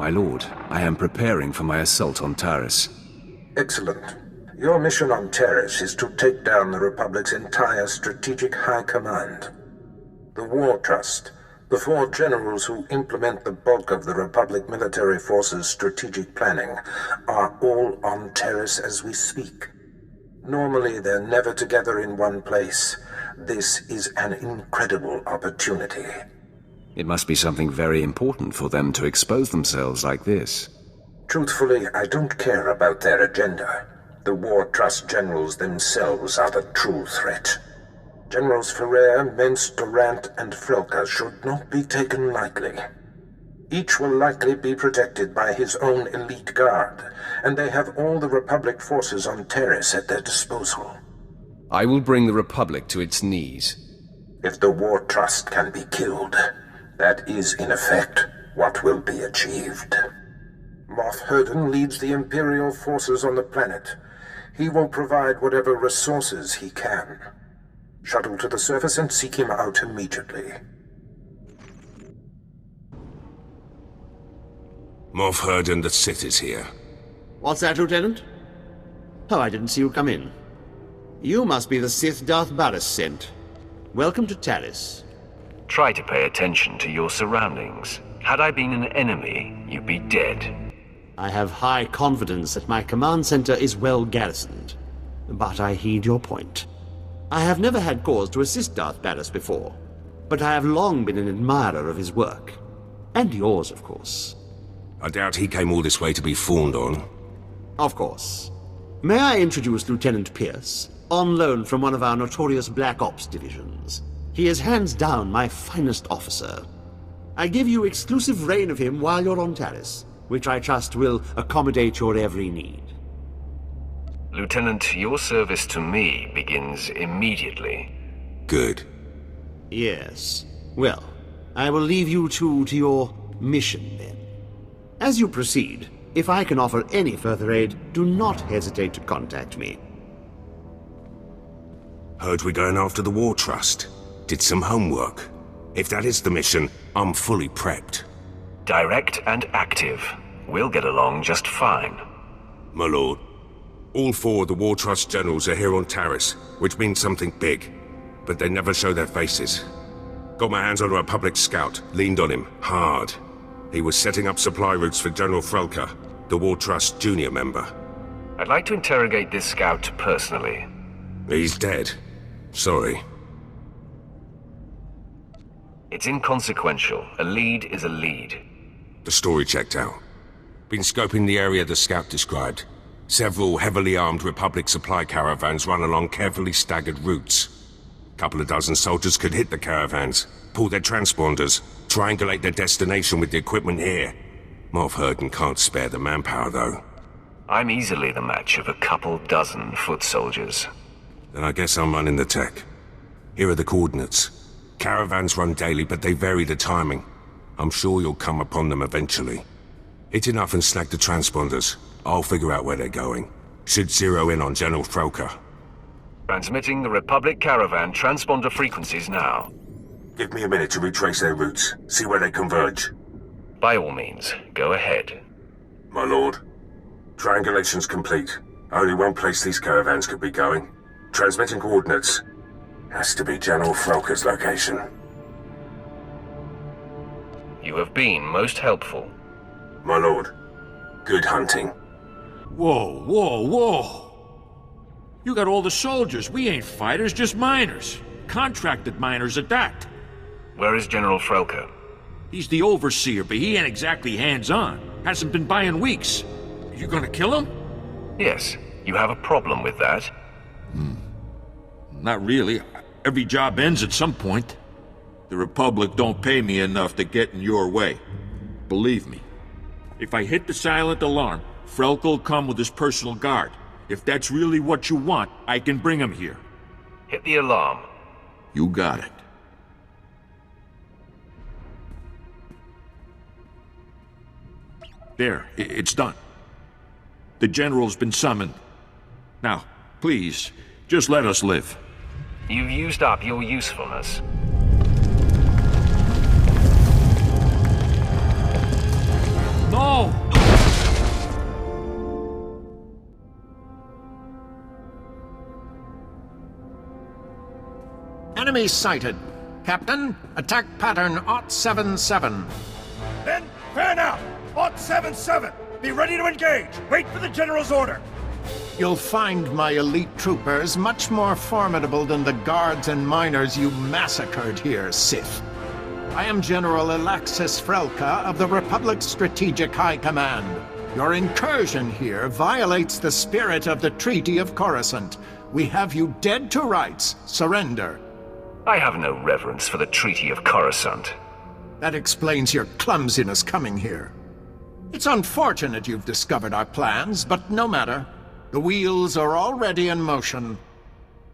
My lord, I am preparing for my assault on Taris. Excellent. Your mission on Taris is to take down the Republic's entire strategic high command. The War Trust, the 4 generals who implement the bulk of the Republic military force's strategic planning, are all on Taris as we speak. Normally, they're never together in one place. This is an incredible opportunity. It must be something very important for them to expose themselves like this. Truthfully, I don't care about their agenda. The War Trust generals themselves are the true threat. Generals Ferrer, Amidst, Durant, and Frelker should not be taken lightly. Each will likely be protected by his own elite guard, and they have all the Republic forces on Taris at their disposal. I will bring the Republic to its knees. If the War Trust can be killed, that is, in effect, what will be achieved. Moff Herden leads the Imperial forces on the planet. He will provide whatever resources he can. Shuttle to the surface and seek him out immediately. Moff Herden, the Sith is here. What's that, Lieutenant? Oh, I didn't see you come in. You must be the Sith Darth Baras sent. Welcome to Taris. Try to pay attention to your surroundings. Had I been an enemy, you'd be dead. I have high confidence that my command center is well garrisoned, but I heed your point. I have never had cause to assist Darth Baras before, but I have long been an admirer of his work. And yours, of course. I doubt he came all this way to be fawned on. Of course. May I introduce Lieutenant Pierce, on loan from one of our notorious Black Ops divisions. He is hands down my finest officer. I give you exclusive reign of him while you're on Taris, which I trust will accommodate your every need. Lieutenant, your service to me begins immediately. Good. Yes. Well, I will leave you two to your mission then. As you proceed, if I can offer any further aid, do not hesitate to contact me. Heard we're going after the War Trust. Did some homework. If that is the mission, I'm fully prepped. Direct and active. We'll get along just fine. My lord, all 4 of the War Trust generals are here on Taris, which means something big. But they never show their faces. Got my hands on a Republic scout, leaned on him, hard. He was setting up supply routes for General Frelker, the War Trust junior member. I'd like to interrogate this scout personally. He's dead. Sorry. It's inconsequential. A lead is a lead. The story checked out. Been scoping the area the scout described. Several heavily armed Republic supply caravans run along carefully staggered routes. Couple of dozen soldiers could hit the caravans, pull their transponders, triangulate their destination with the equipment here. Moff Herden can't spare the manpower, though. I'm easily the match of a couple dozen foot soldiers. Then I guess I'm running the tech. Here are the coordinates. Caravans run daily, but they vary the timing. I'm sure you'll come upon them eventually. Hit enough and snag the transponders. I'll figure out where they're going. Should zero in on General Frelker. Transmitting the Republic caravan transponder frequencies now. Give me a minute to retrace their routes, see where they converge. By all means, go ahead. My lord, triangulation's complete. Only one place these caravans could be going. Transmitting coordinates. Has to be General Frelker's location. You have been most helpful. My lord, good hunting. Whoa, whoa, whoa! You got all the soldiers. We ain't fighters, just miners. Contracted miners at that. Where is General Frelker? He's the overseer, but he ain't exactly hands-on. Hasn't been by in weeks. You gonna kill him? Yes. You have a problem with that? Not really. Every job ends at some point. The Republic don't pay me enough to get in your way. Believe me. If I hit the silent alarm, Frelker will come with his personal guard. If that's really what you want, I can bring him here. Hit the alarm. You got it. There, it's done. The General's been summoned. Now, please, just let us live. You've used up your usefulness. No! Enemy sighted. Captain, attack pattern 077. Then, fan out! Alt 77! Be ready to engage! Wait for the General's order! You'll find my elite troopers much more formidable than the guards and miners you massacred here, Sith. I am General Alexis Frelker of the Republic's Strategic High Command. Your incursion here violates the spirit of the Treaty of Coruscant. We have you dead to rights. Surrender. I have no reverence for the Treaty of Coruscant. That explains your clumsiness coming here. It's unfortunate you've discovered our plans, but no matter. The wheels are already in motion.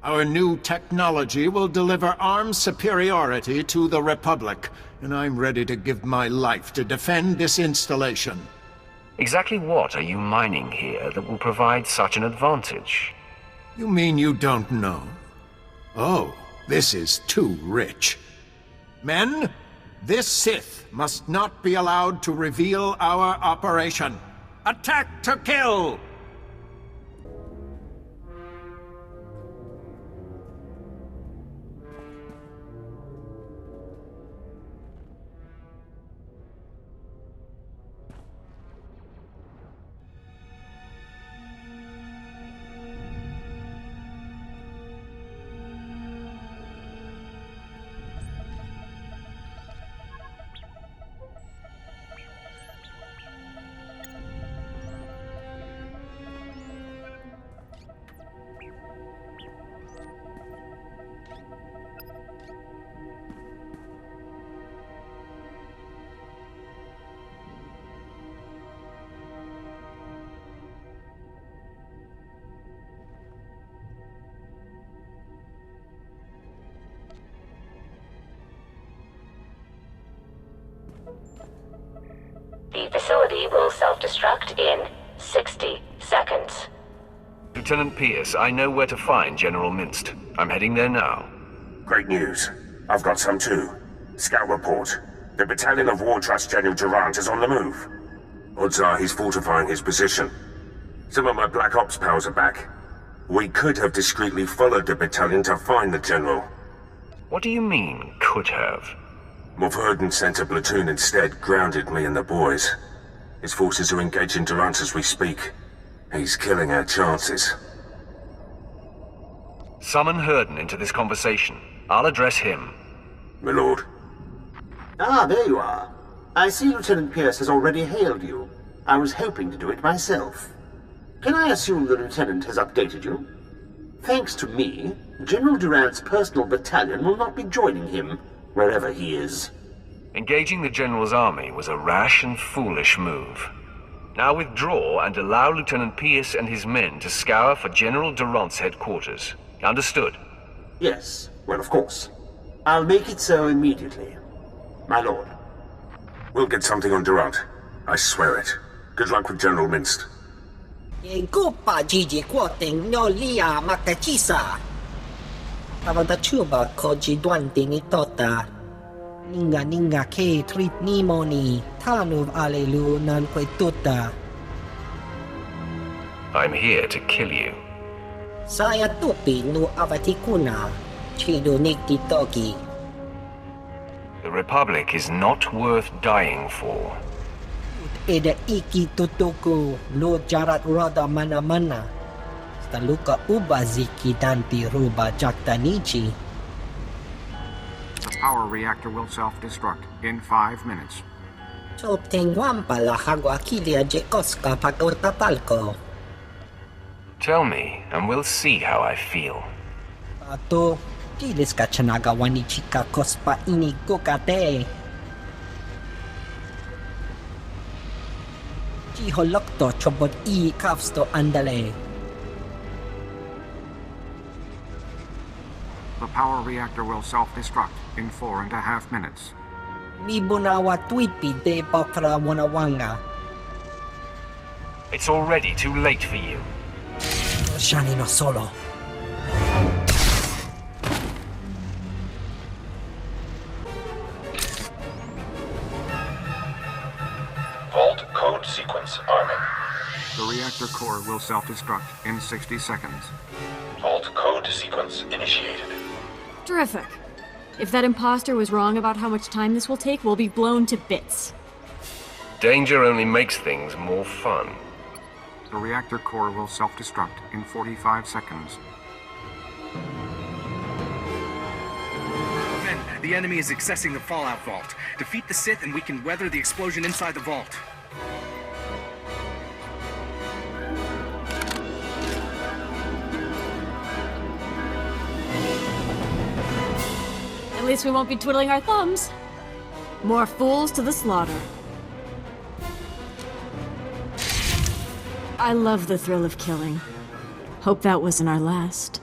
Our new technology will deliver armed superiority to the Republic, and I'm ready to give my life to defend this installation. Exactly what are you mining here that will provide such an advantage? You mean you don't know? Oh, this is too rich. Men, this Sith must not be allowed to reveal our operation. Attack to kill! The facility will self-destruct in 60 seconds. Lieutenant Pierce, I know where to find General Amidst. I'm heading there now. Great news. I've got some too. Scout report. The battalion of War Trust General Durant is on the move. Odds are he's fortifying his position. Some of my Black Ops pals are back. We could have discreetly followed the battalion to find the General. What do you mean, could have? Mulverden sent a platoon instead, grounded me and the boys. His forces are engaging Durant as we speak. He's killing our chances. Summon Herden into this conversation. I'll address him. My lord. Ah, there you are. I see Lieutenant Pierce has already hailed you. I was hoping to do it myself. Can I assume the Lieutenant has updated you? Thanks to me, General Durant's personal battalion will not be joining him, wherever he is. Engaging the General's army was a rash and foolish move. Now withdraw and allow Lieutenant Pierce and his men to scour for General Durant's headquarters. Understood? Yes, well, of course. I'll make it so immediately. My lord. We'll get something on Durant. I swear it. Good luck with General Amidst. Gupa Gigi Quoting no lia Makachisa. Avadachuba Koji Dwantini Tota. Ninga Ke Trip Nimoni. Tanuv Alelu Nanque Tuta. I'm here to kill you. Saya Tupi no Avatikuna. Chido Nikti Toki. The Republic is not worth dying for. Eda Iki Tutuku Lo Jarat Rada Mana Staluka Ubaziki Danti Ruba Jaktanichi. The power reactor will self-destruct in 5 minutes. Chopting pala Hagwakilia Jekoska Pagotapalko. Tell me, and we'll see how I feel. Pato, Tilis Kachanaga Wanichika Kospa Ini Kokate. Jiholokto Chobot I Kavsto Andale. The power reactor will self-destruct in 4.5 minutes. Mibunawa Twipi de Pokra Wanawanga. It's already too late for you. Shani no solo. Vault Code The reactor core will self-destruct in 60 seconds. Vault code sequence initiated. Terrific. If that imposter was wrong about how much time this will take, we'll be blown to bits. Danger only makes things more fun. The reactor core will self-destruct in 45 seconds. Men, the enemy is accessing the Fallout Vault. Defeat the Sith and we can weather the explosion inside the vault. At least we won't be twiddling our thumbs. More fools to the slaughter. I love the thrill of killing. Hope that wasn't our last.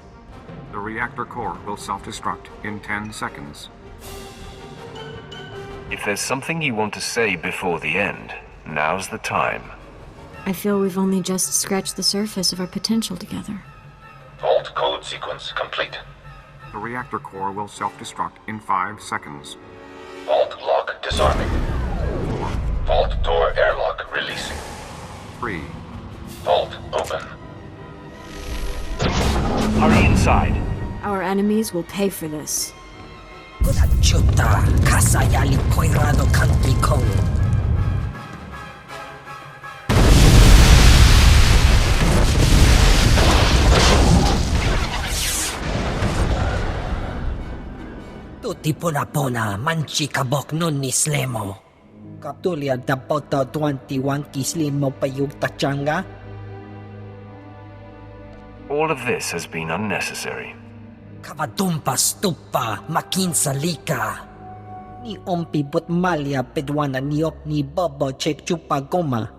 The reactor core will self-destruct in 10 seconds. If there's something you want to say before the end, now's the time. I feel we've only just scratched the surface of our potential together. Vault code sequence complete. The reactor core will self-destruct in 5 seconds. Vault lock disarming. 4. Vault door airlock releasing. 3. Vault open. Hurry inside. Our enemies will pay for this. Chuta, kasayali koirado kanti kong. Tutti pona manchi kabok nun ni slemo. Kaptulia dapoto 21 kislimo payug tachanga. All of this has been unnecessary. Kavadumpa stupa makinsa lika. Ni ompi butmalya pedwana niop ni bobo chek chupa goma.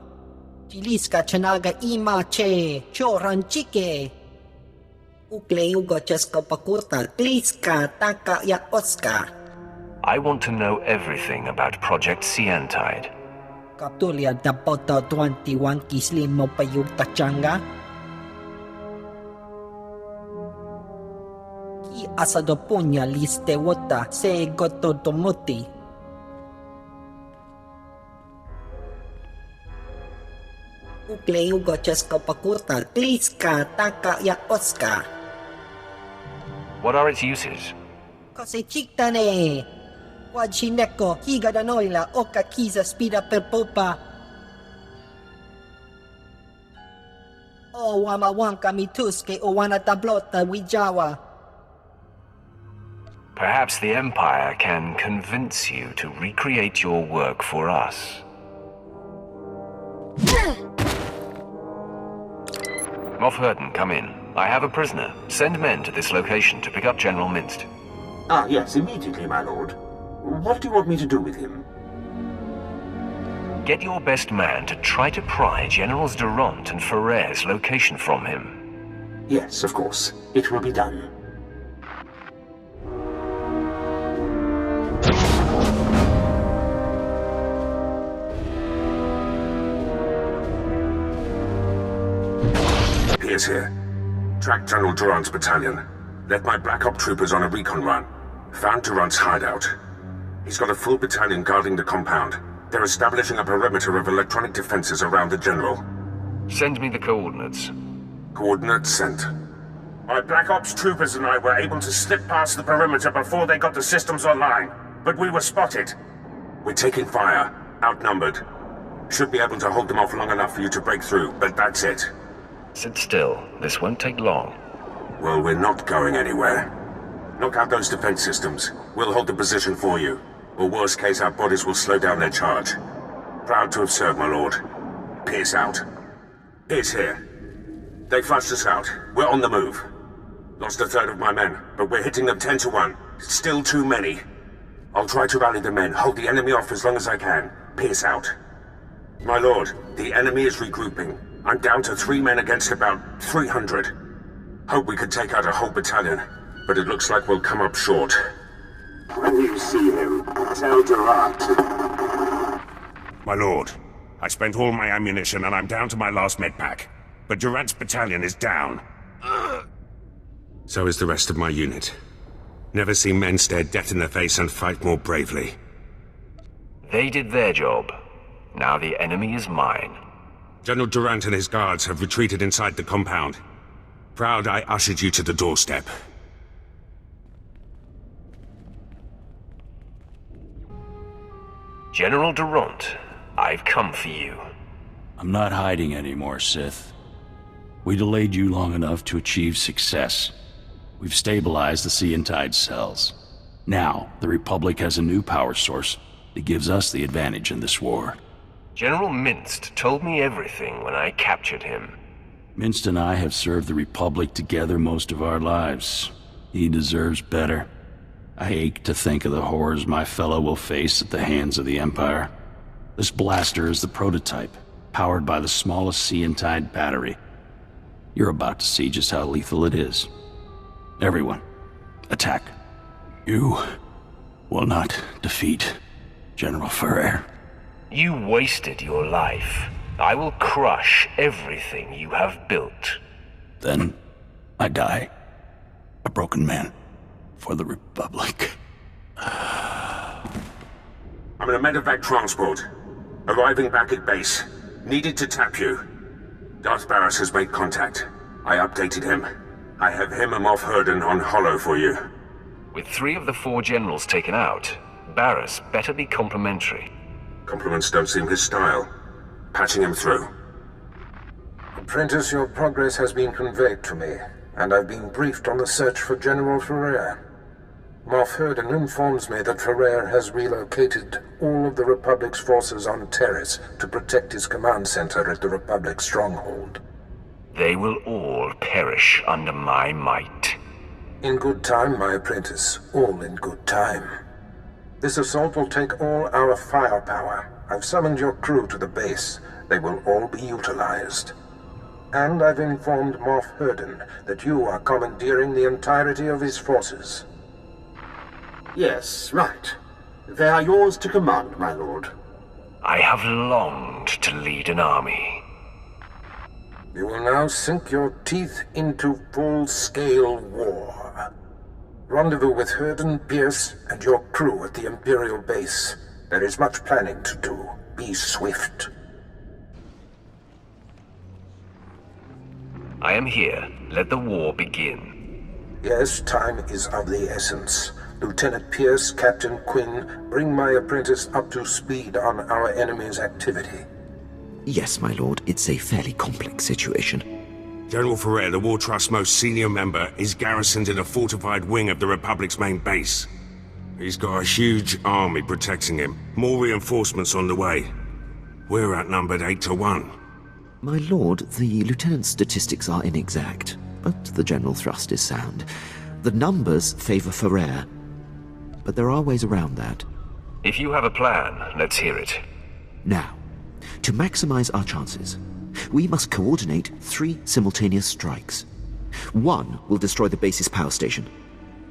Chiliska chanaga ima che choran chike. Ukleugo chesko pakurta kliska taka ya oska. I want to know everything about Project Sientide. Kaptulia dapoto 21 kislimo payug tachanga. Asado punya liste wota se goto tomuti. Ukleugo chesko pakurta kliska taka ya oska. What are its uses? Kose chiktane. Wajineko higa danoila oka kiza spida per popa. O wamawanka mituske o wana tablota wijawa. Perhaps the Empire can convince you to recreate your work for us. Moff Hurden, come in. I have a prisoner. Send men to this location to pick up General Amidst. Ah, yes, immediately, my lord. What do you want me to do with him? Get your best man to try to pry Generals Durant and Ferrer's location from him. Yes, of course. It will be done. Pierce here. Track General Durant's battalion. Led my Black Op troopers on a recon run. Found Durant's hideout. He's got a full battalion guarding the compound. They're establishing a perimeter of electronic defenses around the general. Send me the coordinates. Coordinates sent. My Black Ops troopers and I were able to slip past the perimeter before they got the systems online, but we were spotted. We're taking fire. Outnumbered. Should be able to hold them off long enough for you to break through, but that's it. Sit still. This won't take long. Well, we're not going anywhere. Knock out those defense systems. We'll hold the position for you. Or worst case, our bodies will slow down their charge. Proud to have served, my lord. Pierce out. Pierce here. They flushed us out. We're on the move. Lost a third of my men, but we're hitting them 10 to 1. Still too many. I'll try to rally the men, hold the enemy off as long as I can. Pierce out. My lord, the enemy is regrouping. I'm down to 3 men against about 300. Hope we could take out a whole battalion, but it looks like we'll come up short. When you see him, tell Durant. My lord, I spent all my ammunition and I'm down to my last medpack. But Durant's battalion is down. So is the rest of my unit. Never seen men stare death in the face and fight more bravely. They did their job. Now the enemy is mine. General Durant and his guards have retreated inside the compound. Proud I ushered you to the doorstep. General Durant, I've come for you. I'm not hiding anymore, Sith. We delayed you long enough to achieve success. We've stabilized the Sea and Tide cells. Now, the Republic has a new power source that gives us the advantage in this war. General Amidst told me everything when I captured him. Amidst and I have served the Republic together most of our lives. He deserves better. I ache to think of the horrors my fellow will face at the hands of the Empire. This blaster is the prototype, powered by the smallest Sea and Tide battery. You're about to see just how lethal it is. Everyone, attack. You will not defeat General Ferrer. You wasted your life. I will crush everything you have built. Then, I die. A broken man. For the Republic. I'm in a medevac transport. Arriving back at base. Needed to tap you. Darth Barris has made contact. I updated him. I have him and Moff Herden on holo for you. With 3 of the 4 generals taken out, Barris better be complimentary. Compliments don't seem his style. Patching him through. Apprentice, your progress has been conveyed to me, and I've been briefed on the search for General Ferrer. Moff Herden informs me that Ferrer has relocated all of the Republic's forces on Taris to protect his command center at the Republic stronghold. They will all perish under my might. In good time, my apprentice. All in good time. This assault will take all our firepower. I've summoned your crew to the base. They will all be utilized. And I've informed Moff Herden that you are commandeering the entirety of his forces. Yes, right. They are yours to command, my lord. I have longed to lead an army. You will now sink your teeth into full-scale war. Rendezvous with Herden, Pierce, and your crew at the Imperial base. There is much planning to do. Be swift. I am here. Let the war begin. Yes, time is of the essence. Lieutenant Pierce, Captain Quinn, bring my apprentice up to speed on our enemy's activity. Yes, my lord. It's a fairly complex situation. General Ferrer, the War Trust's most senior member, is garrisoned in a fortified wing of the Republic's main base. He's got a huge army protecting him. More reinforcements on the way. We're outnumbered 8 to 1. My lord, the lieutenant's statistics are inexact, but the general thrust is sound. The numbers favor Ferrer, but there are ways around that. If you have a plan, let's hear it. Now, to maximize our chances, we must coordinate 3 simultaneous strikes. One will destroy the base's power station.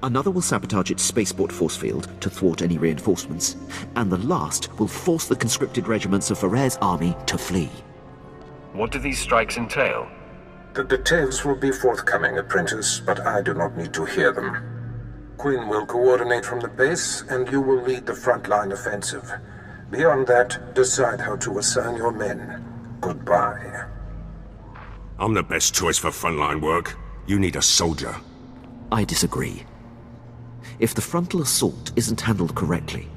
Another will sabotage its spaceport force field to thwart any reinforcements. And the last will force the conscripted regiments of Ferrer's army to flee. What do these strikes entail? The details will be forthcoming, apprentice, but I do not need to hear them. Quinn will coordinate from the base, and you will lead the frontline offensive. Beyond that, decide how to assign your men. Goodbye. I'm the best choice for frontline work. You need a soldier. I disagree. If the frontal assault isn't handled correctly,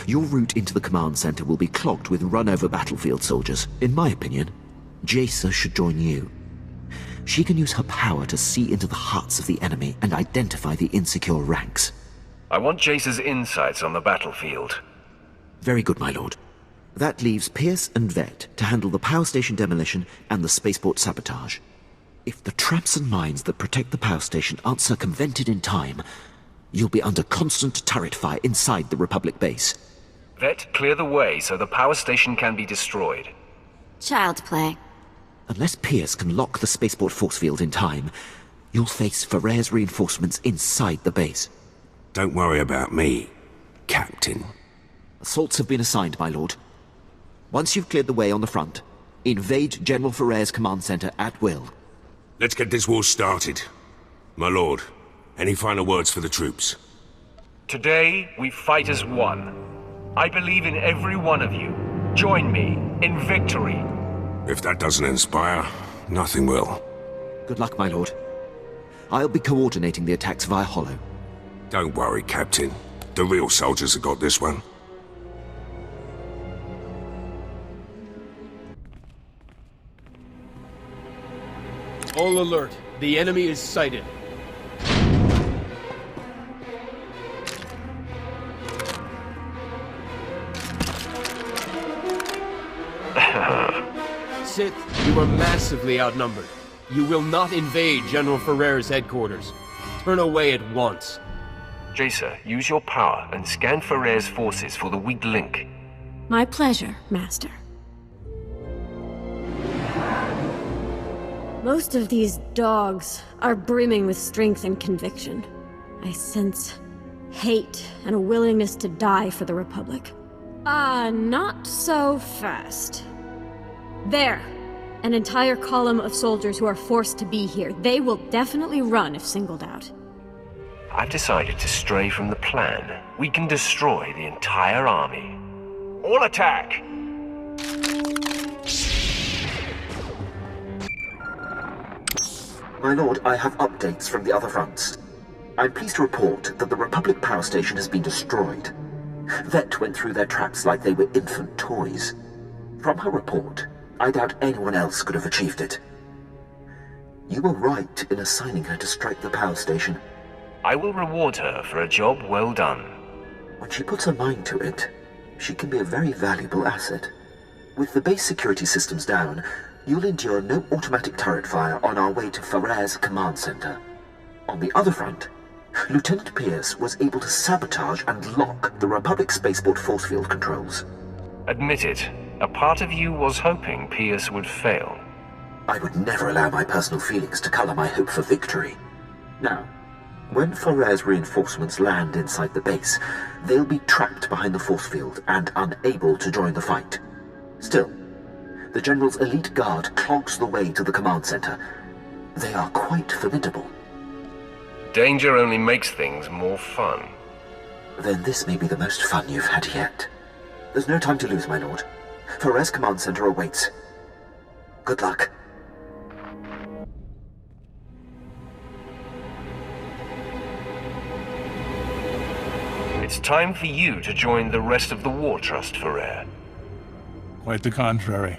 your route into the command center will be clogged with run-over battlefield soldiers. In my opinion, Jaisa should join you. She can use her power to see into the hearts of the enemy and identify the insecure ranks. I want Jace's insights on the battlefield. Very good, my lord. That leaves Pierce and Vet to handle the power station demolition and the spaceport sabotage. If the traps and mines that protect the power station aren't circumvented in time, you'll be under constant turret fire inside the Republic base. Vet, clear the way so the power station can be destroyed. Child's play. Unless Pierce can lock the spaceport force field in time, you'll face Ferrer's reinforcements inside the base. Don't worry about me, Captain. Assaults have been assigned, my lord. Once you've cleared the way on the front, invade General Ferrer's command center at will. Let's get this war started. My lord, any final words for the troops? Today, we fight as one. I believe in every one of you. Join me in victory. If that doesn't inspire, nothing will. Good luck, my lord. I'll be coordinating the attacks via Hollow. Don't worry, Captain. The real soldiers have got this one. All alert. The enemy is sighted. Sith, you are massively outnumbered. You will not invade General Ferrer's headquarters. Turn away at once. Jacer, use your power and scan Ferrer's forces for the weak link. My pleasure, Master. Most of these dogs are brimming with strength and conviction. I sense hate and a willingness to die for the Republic. Not so fast. There! An entire column of soldiers who are forced to be here. They will definitely run if singled out. I've decided to stray from the plan. We can destroy the entire army. All attack! My lord, I have updates from the other fronts. I'm pleased to report that the Republic power station has been destroyed. Vet went through their traps like they were infant toys. From her report, I doubt anyone else could have achieved it. You were right in assigning her to strike the power station. I will reward her for a job well done. When she puts her mind to it, she can be a very valuable asset. With the base security systems down, you'll endure no automatic turret fire on our way to Ferrer's command center. On the other front, Lieutenant Pierce was able to sabotage and lock the Republic spaceport force field controls. Admit it, a part of you was hoping Pierce would fail. I would never allow my personal feelings to color my hope for victory. Now, when Ferrer's reinforcements land inside the base, they'll be trapped behind the force field and unable to join the fight. Still, the General's elite guard clogs the way to the command center. They are quite formidable. Danger only makes things more fun. Then this may be the most fun you've had yet. There's no time to lose, my lord. Ferrer's command center awaits. Good luck. It's time for you to join the rest of the War Trust, Ferrer. Quite the contrary.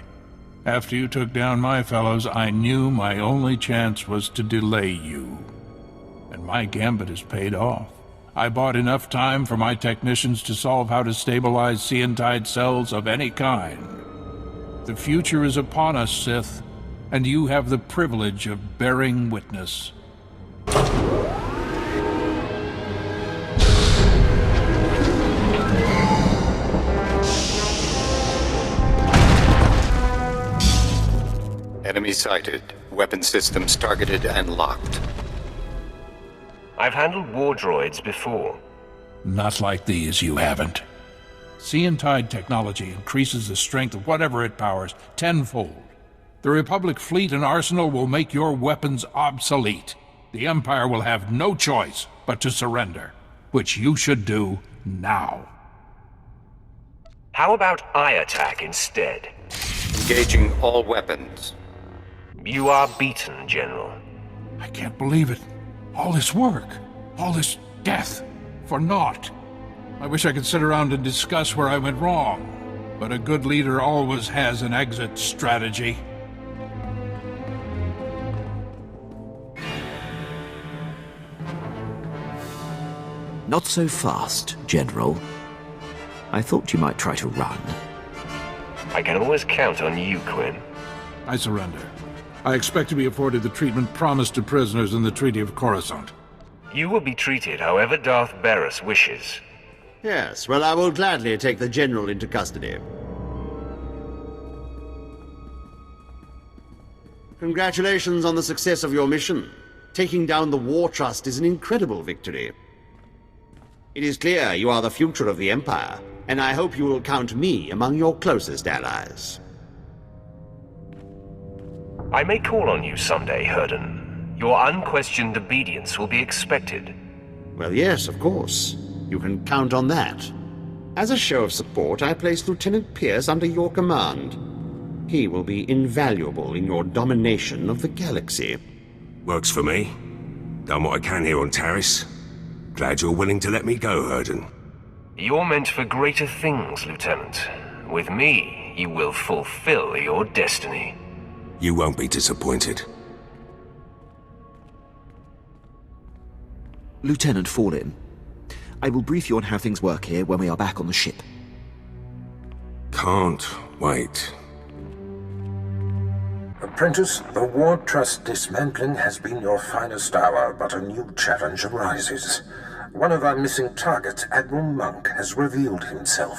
After you took down my fellows, I knew my only chance was to delay you. And my gambit has paid off. I bought enough time for my technicians to solve how to stabilize Seantide cells of any kind. The future is upon us, Sith, and you have the privilege of bearing witness. Enemy sighted. Weapon systems targeted and locked. I've handled war droids before. Not like these, you haven't. Seantide technology increases the strength of whatever it powers tenfold. The Republic fleet and arsenal will make your weapons obsolete. The Empire will have no choice but to surrender, which you should do now. How about I attack instead? Engaging all weapons. You are beaten, General. I can't believe it. All this work, all this death, for naught. I wish I could sit around and discuss where I went wrong, but a good leader always has an exit strategy. Not so fast, General. I thought you might try to run. I can always count on you, Quinn. I surrender. I expect to be afforded the treatment promised to prisoners in the Treaty of Coruscant. You will be treated however Darth Barris wishes. Yes, well, I will gladly take the General into custody. Congratulations on the success of your mission. Taking down the War Trust is an incredible victory. It is clear you are the future of the Empire, and I hope you will count me among your closest allies. I may call on you someday, Herden. Your unquestioned obedience will be expected. Well, yes, of course. You can count on that. As a show of support, I place Lieutenant Pierce under your command. He will be invaluable in your domination of the galaxy. Works for me. Done what I can here on Taris. Glad you're willing to let me go, Herden. You're meant for greater things, Lieutenant. With me, you will fulfill your destiny. You won't be disappointed. Lieutenant Fallin, I will brief you on how things work here when we are back on the ship. Can't wait. Apprentice, the War Trust dismantling has been your finest hour, but a new challenge arises. One of our missing targets, Admiral Monk, has revealed himself.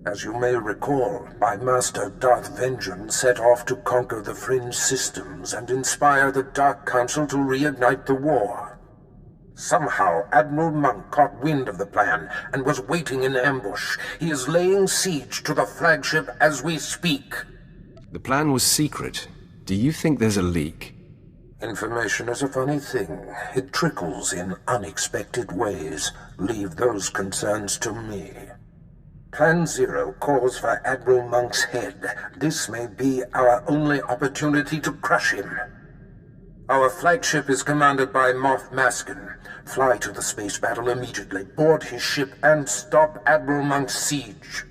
As you may recall, my master Darth Vengeance set off to conquer the Fringe systems and inspire the Dark Council to reignite the war. Somehow, Admiral Monk caught wind of the plan and was waiting in ambush. He is laying siege to the flagship as we speak. The plan was secret. Do you think there's a leak? Information is a funny thing. It trickles in unexpected ways. Leave those concerns to me. Plan Zero calls for Admiral Monk's head. This may be our only opportunity to crush him. Our flagship is commanded by Moff Maskin. Fly to the space battle immediately, board his ship, and stop Admiral Monk's siege.